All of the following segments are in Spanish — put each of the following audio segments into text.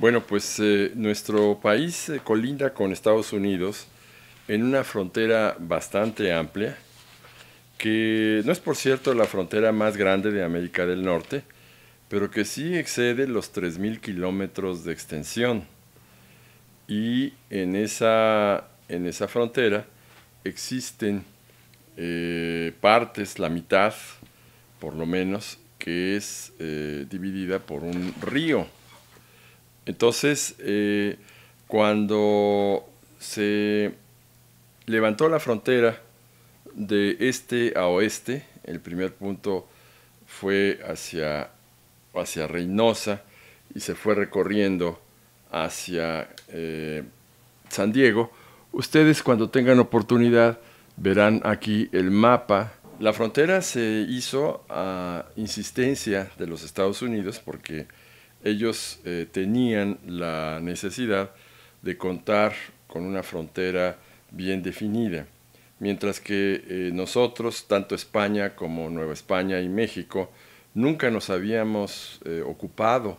Bueno, pues nuestro país colinda con Estados Unidos en una frontera bastante amplia, que no es por cierto la frontera más grande de América del Norte, pero que sí excede los 3.000 kilómetros de extensión. Y en esa frontera existen partes, la mitad por lo menos, que es dividida por un río. Entonces, cuando se levantó la frontera de este a oeste, el primer punto fue hacia Reynosa y se fue recorriendo hacia San Diego. Ustedes, cuando tengan oportunidad, verán aquí el mapa. La frontera se hizo a insistencia de los Estados Unidos porque ellos tenían la necesidad de contar con una frontera bien definida, mientras que nosotros, tanto España como Nueva España y México, nunca nos habíamos ocupado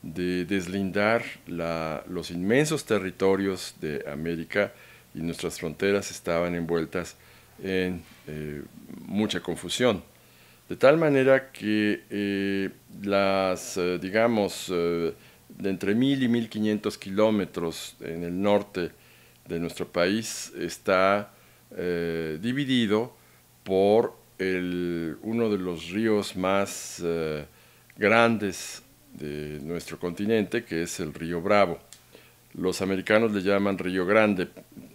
de deslindar los inmensos territorios de América, y nuestras fronteras estaban envueltas en mucha confusión. De tal manera que digamos, de entre 1.000 y 1.500 kilómetros en el norte de nuestro país está dividido por uno de los ríos más grandes de nuestro continente, que es el río Bravo. Los americanos le llaman Río Grande,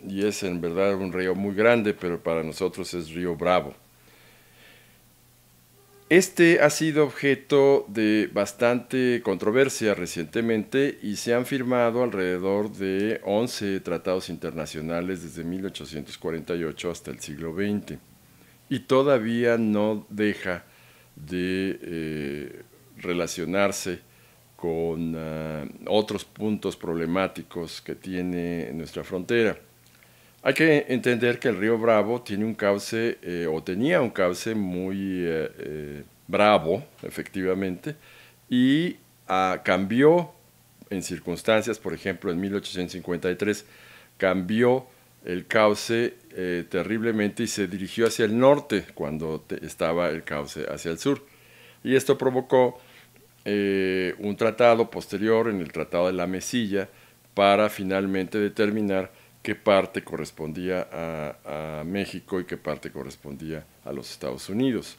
y es en verdad un río muy grande, pero para nosotros es Río Bravo. Este ha sido objeto de bastante controversia recientemente y se han firmado alrededor de 11 tratados internacionales desde 1848 hasta el siglo XX, y todavía no deja de relacionarse con otros puntos problemáticos que tiene nuestra frontera. Hay que entender que el río Bravo tiene un cauce, o tenía un cauce muy bravo, efectivamente, y cambió en circunstancias. Por ejemplo, en 1853 cambió el cauce terriblemente y se dirigió hacia el norte cuando estaba el cauce hacia el sur. Y esto provocó un tratado posterior, en el Tratado de la Mesilla, para finalmente determinar qué parte correspondía a México y qué parte correspondía a los Estados Unidos.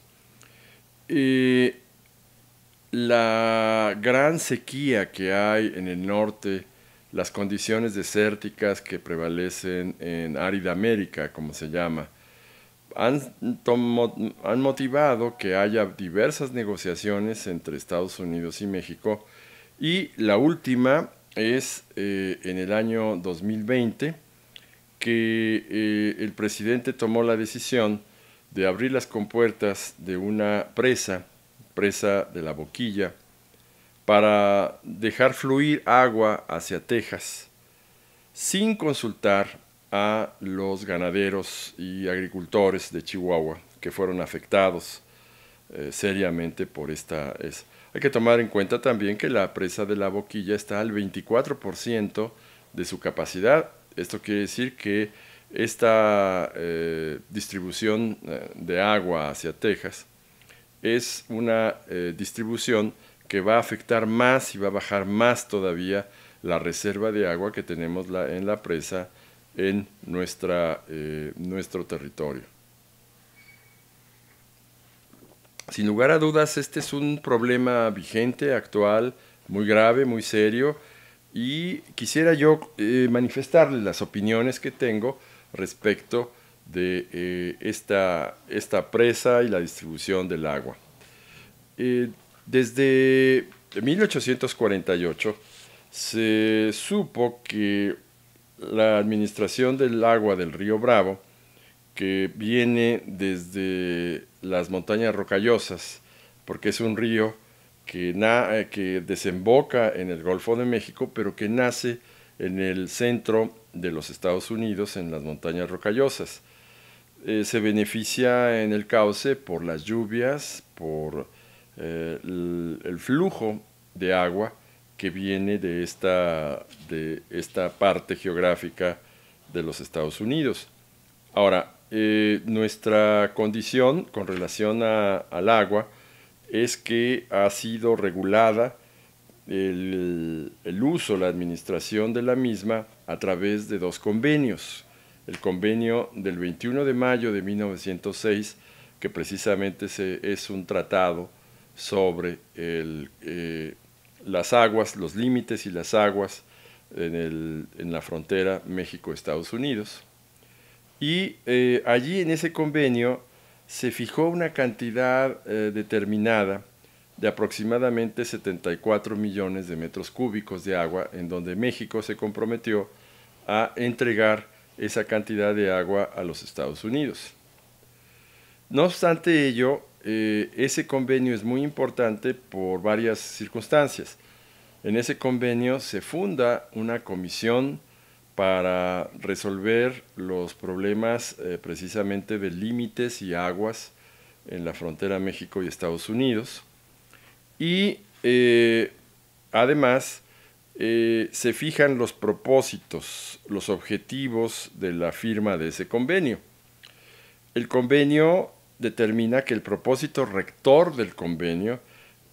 La gran sequía que hay en el norte, las condiciones desérticas que prevalecen en árida América, como se llama, han motivado que haya diversas negociaciones entre Estados Unidos y México, y la última es en el año 2020, que el presidente tomó la decisión de abrir las compuertas de una presa de la Boquilla, para dejar fluir agua hacia Texas, sin consultar a los ganaderos y agricultores de Chihuahua, que fueron afectados seriamente por esta. Hay que tomar en cuenta también que la presa de la Boquilla está al 24% de su capacidad. Esto quiere decir que esta distribución de agua hacia Texas es una distribución que va a afectar más y va a bajar más todavía la reserva de agua que tenemos en la presa en nuestro territorio. Sin lugar a dudas, este es un problema vigente, actual, muy grave, muy serio, y quisiera yo manifestarles las opiniones que tengo respecto de esta presa y la distribución del agua. Desde 1848 se supo que la administración del agua del río Bravo, que viene desde las montañas rocallosas, porque es un río que desemboca en el Golfo de México, pero que nace en el centro de los Estados Unidos, en las montañas rocallosas. Se beneficia en el cauce por las lluvias, por el flujo de agua que viene de esta parte geográfica de los Estados Unidos. Ahora, nuestra condición con relación al agua es que ha sido regulada el uso, la administración de la misma a través de dos convenios. El convenio del 21 de mayo de 1906, que precisamente es un tratado sobre las aguas, los límites y las aguas en la frontera México-Estados Unidos. Y allí en ese convenio se fijó una cantidad determinada de aproximadamente 74 millones de metros cúbicos de agua, en donde México se comprometió a entregar esa cantidad de agua a los Estados Unidos. No obstante ello, ese convenio es muy importante por varias circunstancias. En ese convenio se funda una comisión para resolver los problemas precisamente de límites y aguas en la frontera México y Estados Unidos. Y además se fijan los propósitos, los objetivos de la firma de ese convenio. El convenio determina que el propósito rector del convenio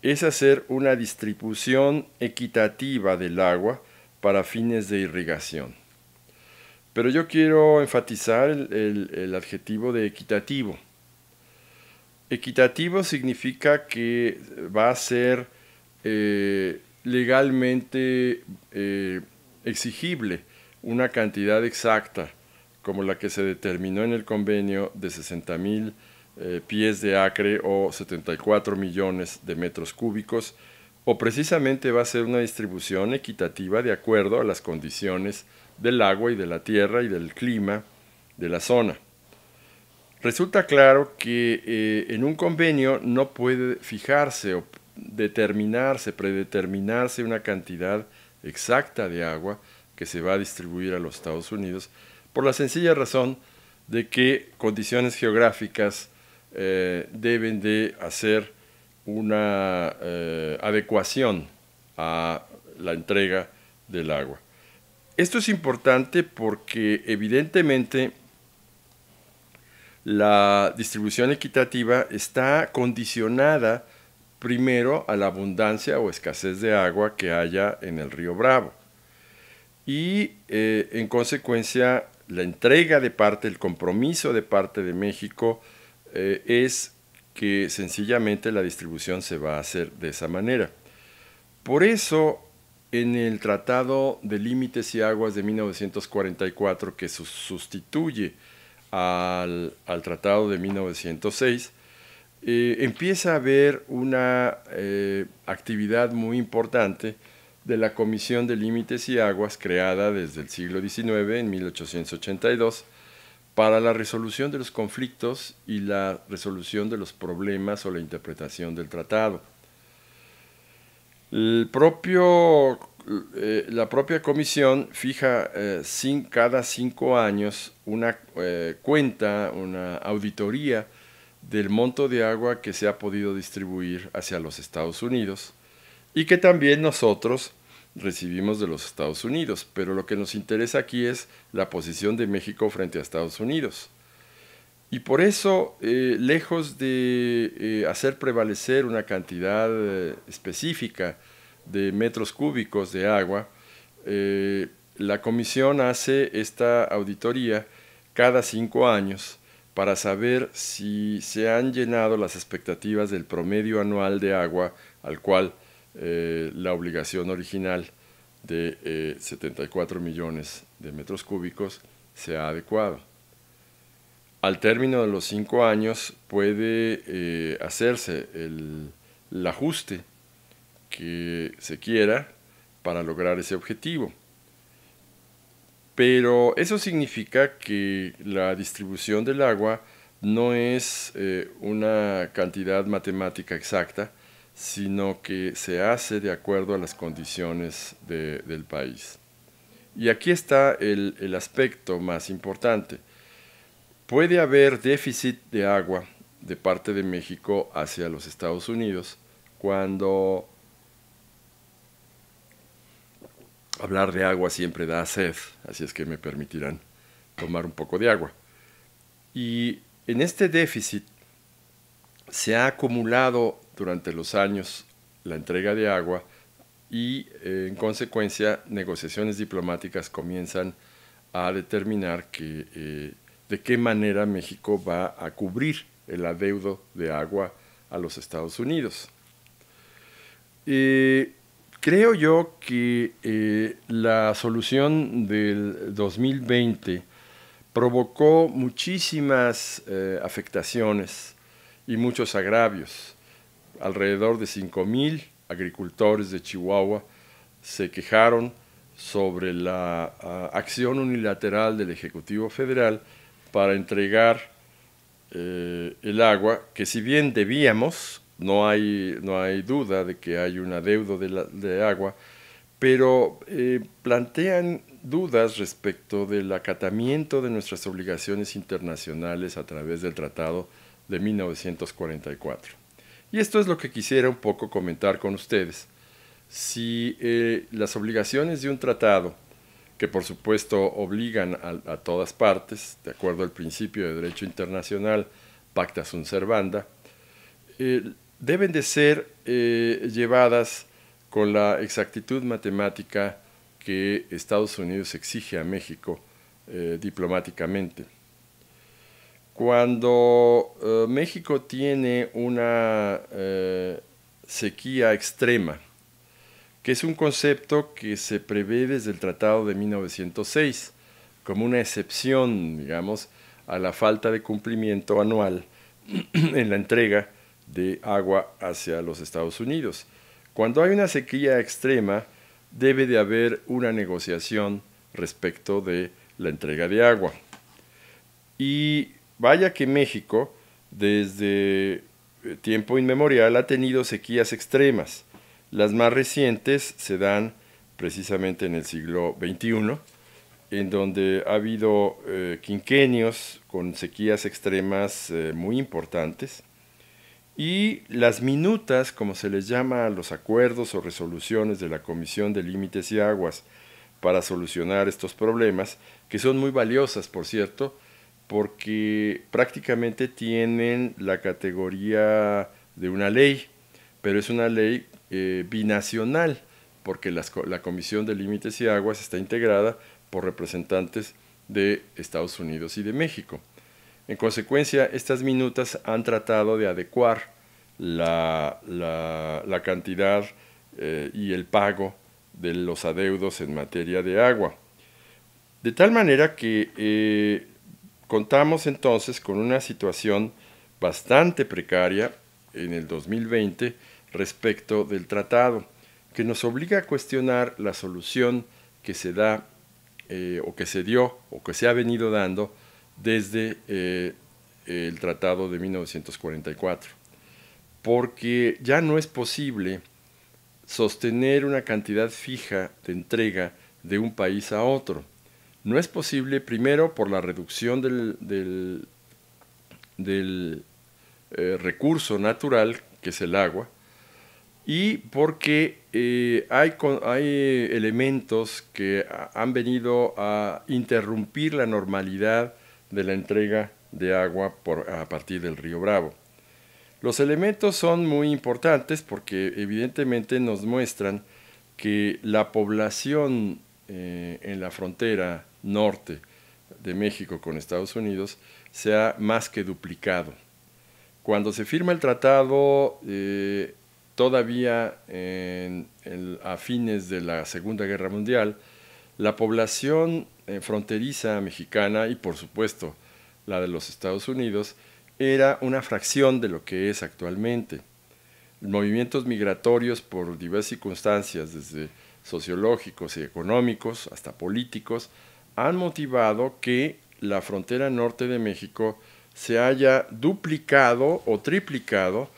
es hacer una distribución equitativa del agua para fines de irrigación. Pero yo quiero enfatizar el adjetivo de equitativo. Equitativo significa que va a ser legalmente exigible una cantidad exacta, como la que se determinó en el convenio de 60,000 pies de acre o 74 millones de metros cúbicos, o precisamente va a ser una distribución equitativa de acuerdo a las condiciones del agua y de la tierra y del clima de la zona. Resulta claro que en un convenio no puede fijarse o predeterminarse una cantidad exacta de agua que se va a distribuir a los Estados Unidos, por la sencilla razón de que condiciones geográficas deben de hacer una adecuación a la entrega del agua. Esto es importante porque evidentemente la distribución equitativa está condicionada primero a la abundancia o escasez de agua que haya en el río Bravo. Y en consecuencia la entrega de parte, el compromiso de parte de México es que sencillamente la distribución se va a hacer de esa manera. Por eso, en el Tratado de Límites y Aguas de 1944, que sustituye al Tratado de 1906, empieza a haber una actividad muy importante de la Comisión de Límites y Aguas, creada desde el siglo XIX, en 1882, para la resolución de los conflictos y la resolución de los problemas o la interpretación del tratado. La propia comisión fija cada 5 años una cuenta, una auditoría del monto de agua que se ha podido distribuir hacia los Estados Unidos y que también nosotros recibimos de los Estados Unidos, pero lo que nos interesa aquí es la posición de México frente a Estados Unidos. Y por eso, lejos de hacer prevalecer una cantidad específica de metros cúbicos de agua, la Comisión hace esta auditoría cada 5 años para saber si se han llenado las expectativas del promedio anual de agua al cual la obligación original de 74 millones de metros cúbicos se ha adecuado. Al término de los 5 años puede hacerse el ajuste que se quiera para lograr ese objetivo. Pero eso significa que la distribución del agua no es una cantidad matemática exacta, sino que se hace de acuerdo a las condiciones del país. Y aquí está el aspecto más importante. Puede haber déficit de agua de parte de México hacia los Estados Unidos cuando hablar de agua siempre da sed, así es que me permitirán tomar un poco de agua. Y en este déficit se ha acumulado durante los años la entrega de agua y en consecuencia negociaciones diplomáticas comienzan a determinar de qué manera México va a cubrir el adeudo de agua a los Estados Unidos. Creo yo que la solución del 2020 provocó muchísimas afectaciones y muchos agravios. Alrededor de 5,000 agricultores de Chihuahua se quejaron sobre la acción unilateral del Ejecutivo Federal para entregar el agua, que si bien debíamos, no hay duda de que hay un adeudo de agua, pero plantean dudas respecto del acatamiento de nuestras obligaciones internacionales a través del Tratado de 1944. Y esto es lo que quisiera un poco comentar con ustedes. Si las obligaciones de un tratado, que por supuesto obligan a todas partes, de acuerdo al principio de derecho internacional, pacta sunt servanda, deben de ser llevadas con la exactitud matemática que Estados Unidos exige a México diplomáticamente. Cuando México tiene una sequía extrema, que es un concepto que se prevé desde el Tratado de 1906, como una excepción, digamos, a la falta de cumplimiento anual en la entrega de agua hacia los Estados Unidos. Cuando hay una sequía extrema, debe de haber una negociación respecto de la entrega de agua. Y vaya que México, desde tiempo inmemorial, ha tenido sequías extremas. Las más recientes se dan precisamente en el siglo XXI, en donde ha habido quinquenios con sequías extremas muy importantes, y las minutas, como se les llama a los acuerdos o resoluciones de la Comisión de Límites y Aguas para solucionar estos problemas, que son muy valiosas, por cierto, porque prácticamente tienen la categoría de una ley, pero es una ley binacional, porque la Comisión de Límites y Aguas está integrada por representantes de Estados Unidos y de México. En consecuencia, estas minutas han tratado de adecuar la cantidad y el pago de los adeudos en materia de agua. De tal manera que contamos entonces con una situación bastante precaria en el 2020 respecto del tratado, que nos obliga a cuestionar la solución que se da o que se dio o que se ha venido dando desde el Tratado de 1944, porque ya no es posible sostener una cantidad fija de entrega de un país a otro. No es posible, primero, por la reducción del recurso natural, que es el agua, y porque hay elementos que han venido a interrumpir la normalidad de la entrega de agua a partir del río Bravo. Los elementos son muy importantes porque evidentemente nos muestran que la población en la frontera norte de México con Estados Unidos se ha más que duplicado. Cuando se firma el tratado, todavía a fines de la Segunda Guerra Mundial, la población fronteriza mexicana y por supuesto la de los Estados Unidos era una fracción de lo que es actualmente. Movimientos migratorios por diversas circunstancias, desde sociológicos y económicos hasta políticos, han motivado que la frontera norte de México se haya duplicado o triplicado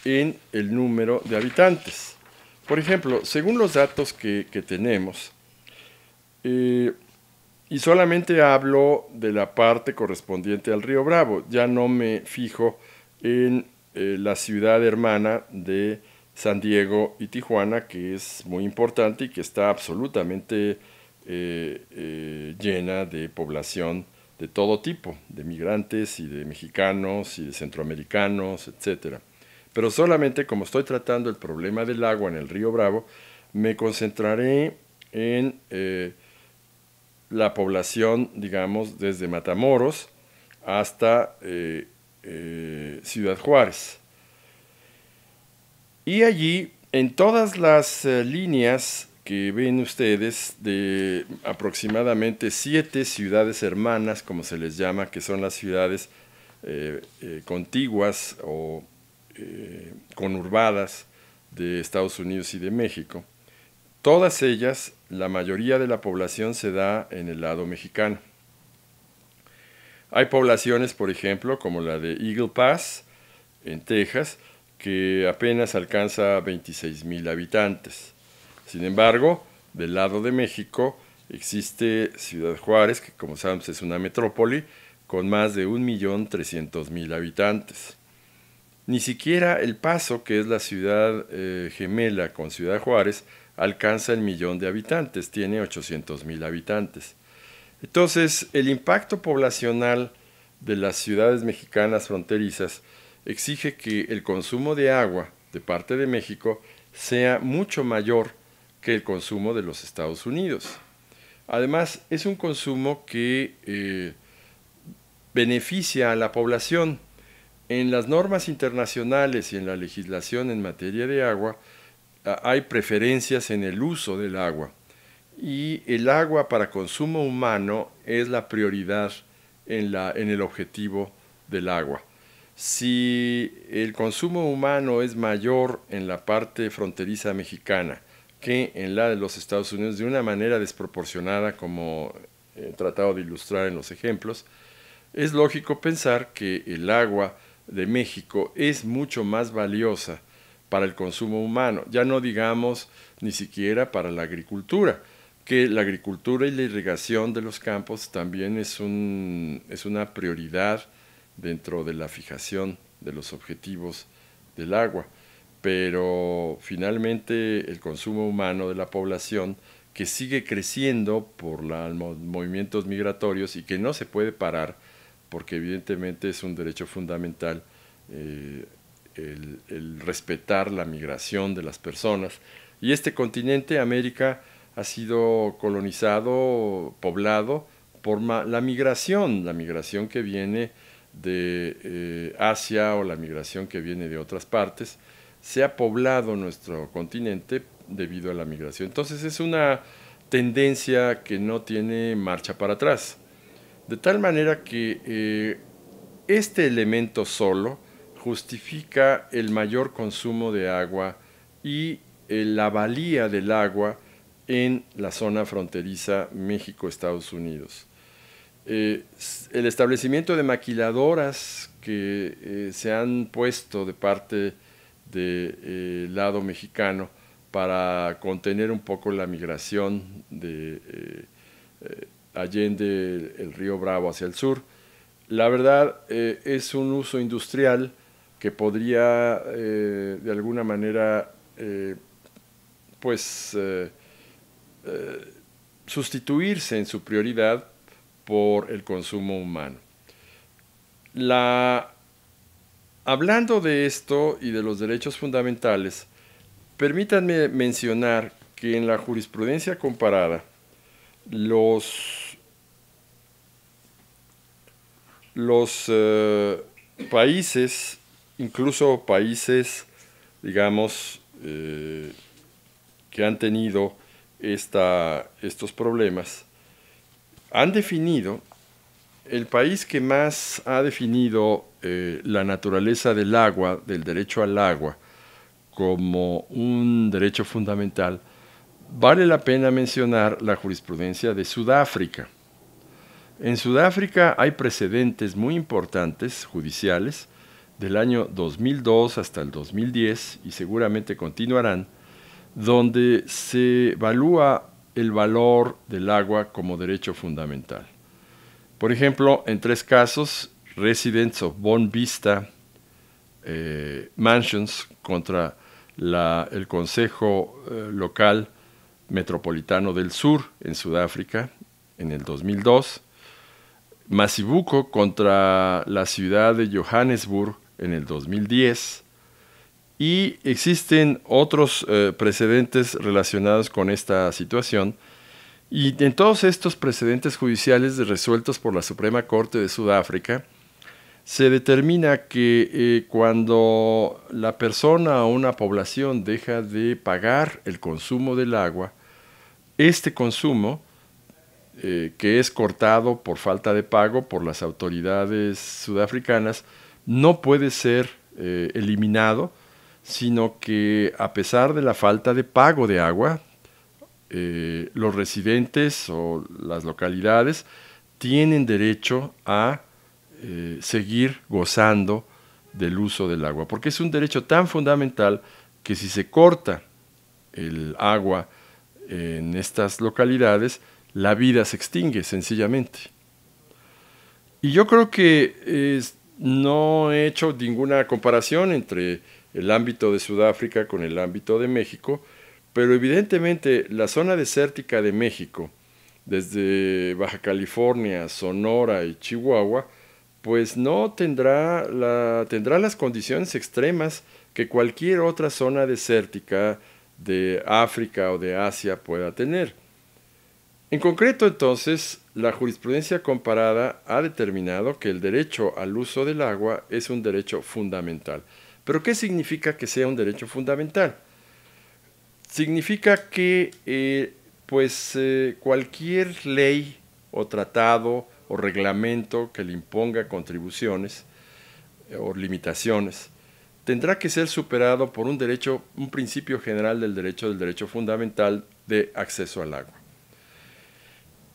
en el número de habitantes. Por ejemplo, según los datos que tenemos, y solamente hablo de la parte correspondiente al río Bravo, ya no me fijo en la ciudad hermana de San Diego y Tijuana, que es muy importante y que está absolutamente llena de población de todo tipo, de migrantes y de mexicanos y de centroamericanos, etcétera. Pero solamente como estoy tratando el problema del agua en el río Bravo, me concentraré en la población, digamos, desde Matamoros hasta Ciudad Juárez. Y allí, en todas las líneas que ven ustedes de aproximadamente 7 ciudades hermanas, como se les llama, que son las ciudades contiguas o conurbadas de Estados Unidos y de México, todas ellas, la mayoría de la población se da en el lado mexicano. Hay poblaciones, por ejemplo, como la de Eagle Pass, en Texas, que apenas alcanza 26,000 habitantes. Sin embargo, del lado de México existe Ciudad Juárez, que como sabemos es una metrópoli, con más de 1,300,000 habitantes. Ni siquiera El Paso, que es la ciudad gemela con Ciudad Juárez, alcanza el 1,000,000 de habitantes, tiene 800,000 habitantes. Entonces, el impacto poblacional de las ciudades mexicanas fronterizas exige que el consumo de agua de parte de México sea mucho mayor que el consumo de los Estados Unidos. Además, es un consumo que beneficia a la población. En las normas internacionales y en la legislación en materia de agua hay preferencias en el uso del agua. Y el agua para consumo humano es la prioridad en el objetivo del agua. Si el consumo humano es mayor en la parte fronteriza mexicana que en la de los Estados Unidos de una manera desproporcionada, como he tratado de ilustrar en los ejemplos, es lógico pensar que el agua de México es mucho más valiosa para el consumo humano, ya no digamos ni siquiera para la agricultura, que la agricultura y la irrigación de los campos también es una prioridad dentro de la fijación de los objetivos del agua, pero finalmente el consumo humano de la población, que sigue creciendo por los movimientos migratorios y que no se puede parar, porque evidentemente es un derecho fundamental el respetar la migración de las personas. Y este continente, América, ha sido colonizado, poblado por la migración que viene de Asia o la migración que viene de otras partes. Se ha poblado nuestro continente debido a la migración. Entonces es una tendencia que no tiene marcha para atrás. De tal manera que este elemento solo justifica el mayor consumo de agua y la valía del agua en la zona fronteriza México-Estados Unidos. El establecimiento de maquiladoras que se han puesto de parte del lado mexicano para contener un poco la migración de allende el río Bravo hacia el sur. La verdad es un uso industrial que podría de alguna manera sustituirse en su prioridad por el consumo humano. Hablando de esto y de los derechos fundamentales, permítanme mencionar que en la jurisprudencia comparada los países, incluso países, digamos, que han tenido estos problemas, han definido, el país que más ha definido la naturaleza del agua, del derecho al agua, como un derecho fundamental, vale la pena mencionar la jurisprudencia de Sudáfrica. En Sudáfrica hay precedentes muy importantes judiciales del año 2002 hasta el 2010 y seguramente continuarán, donde se evalúa el valor del agua como derecho fundamental. Por ejemplo, en 3 casos, Residents of Bonavista Mansions contra el Consejo Local Metropolitano del Sur en Sudáfrica en el 2002, Mazibuko contra la ciudad de Johannesburg en el 2010, y existen otros precedentes relacionados con esta situación, y en todos estos precedentes judiciales resueltos por la Suprema Corte de Sudáfrica se determina que cuando la persona o una población deja de pagar el consumo del agua, este consumo, que es cortado por falta de pago por las autoridades sudafricanas, no puede ser eliminado, sino que a pesar de la falta de pago de agua, los residentes o las localidades tienen derecho a seguir gozando del uso del agua, porque es un derecho tan fundamental que si se corta el agua en estas localidades, la vida se extingue sencillamente. Y yo creo que no he hecho ninguna comparación entre el ámbito de Sudáfrica con el ámbito de México, pero evidentemente la zona desértica de México, desde Baja California, Sonora y Chihuahua, pues no tendrá las condiciones extremas que cualquier otra zona desértica de África o de Asia pueda tener. En concreto, entonces, la jurisprudencia comparada ha determinado que el derecho al uso del agua es un derecho fundamental. ¿Pero qué significa que sea un derecho fundamental? Significa que cualquier ley o tratado o reglamento que le imponga contribuciones o limitaciones tendrá que ser superado por un principio general del derecho fundamental de acceso al agua.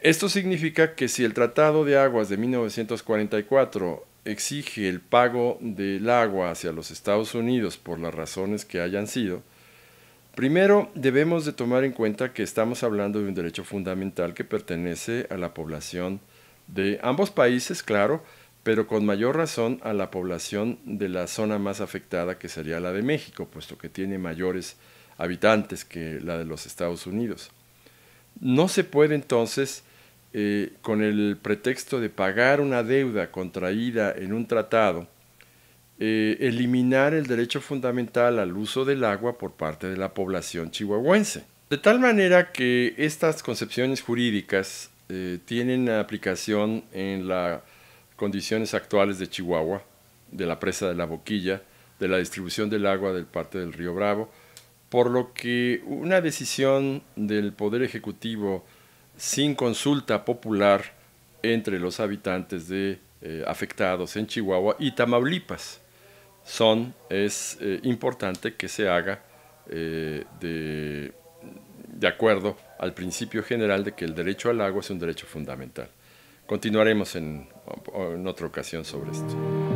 Esto significa que si el Tratado de Aguas de 1944 exige el pago del agua hacia los Estados Unidos por las razones que hayan sido, primero debemos de tomar en cuenta que estamos hablando de un derecho fundamental que pertenece a la población de ambos países, claro, pero con mayor razón a la población de la zona más afectada, que sería la de México, puesto que tiene mayores habitantes que la de los Estados Unidos. No se puede entonces, con el pretexto de pagar una deuda contraída en un tratado, eliminar el derecho fundamental al uso del agua por parte de la población chihuahuense. De tal manera que estas concepciones jurídicas tienen aplicación en las condiciones actuales de Chihuahua, de la presa de la Boquilla, de la distribución del agua del parte del río Bravo, por lo que una decisión del Poder Ejecutivo sin consulta popular entre los habitantes afectados en Chihuahua y Tamaulipas es importante que se haga de acuerdo al principio general de que el derecho al agua es un derecho fundamental. Continuaremos en otra ocasión sobre esto.